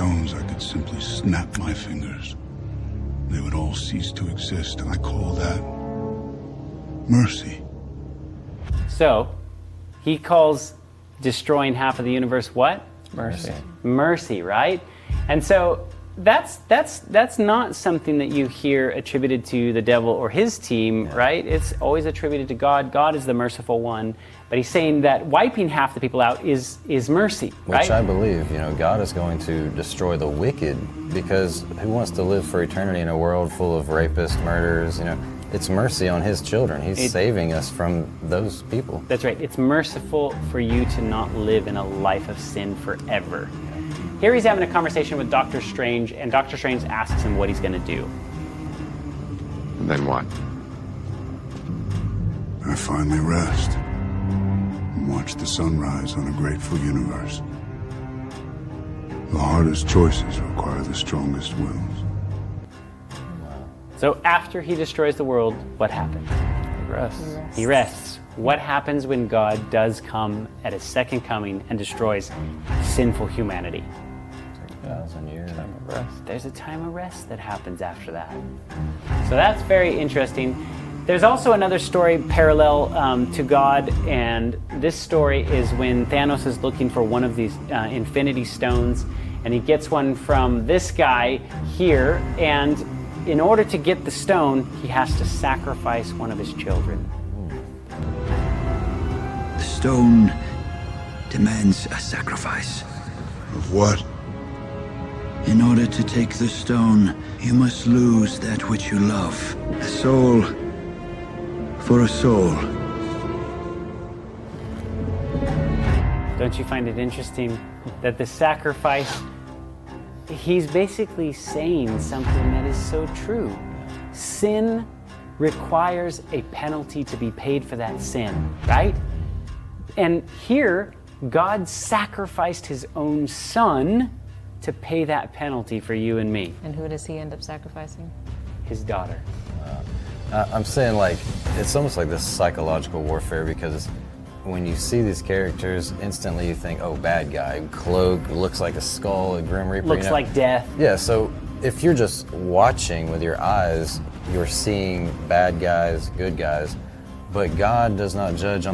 stones, I could simply snap my fingers. They would all cease to exist, and I call that mercy. So, he calls destroying half of the universe what? Mercy. Mercy, right? And so that's not something that you hear attributed to the devil or his team, right? It's always attributed to God. God is the merciful one. But he's saying that wiping half the people out is mercy, right? Which I believe, God is going to destroy the wicked, because who wants to live for eternity in a world full of rapists, murderers, It's mercy on his children. He's saving us from those people. That's right. It's merciful for you to not live in a life of sin forever. Here he's having a conversation with Doctor Strange, and Doctor Strange asks him what he's going to do. And then what? I finally rest and watch the sunrise on a grateful universe. The hardest choices require the strongest wills. So after he destroys the world, what happens? He rests. He rests. What happens when God does come at his second coming and destroys sinful humanity? 1,000 years of rest. There's a time of rest that happens after that. So that's very interesting. There's also another story parallel to God, and this story is when Thanos is looking for one of these Infinity Stones, and he gets one from this guy here, and in order to get the stone, he has to sacrifice one of his children. The stone demands a sacrifice. Of what? In order to take the stone, you must lose that which you love. A soul for a soul. Don't you find it interesting that the sacrifice, he's basically saying something that is so true. Sin requires a penalty to be paid for that sin, right? And here, God sacrificed his own son to pay that penalty for you and me. And who does he end up sacrificing? His daughter. I'm saying, it's almost like this psychological warfare, because when you see these characters, instantly you think, oh, bad guy, cloak, looks like a skull, a Grim Reaper. Looks like death. Yeah, so if you're just watching with your eyes, you're seeing bad guys, good guys, but God does not judge on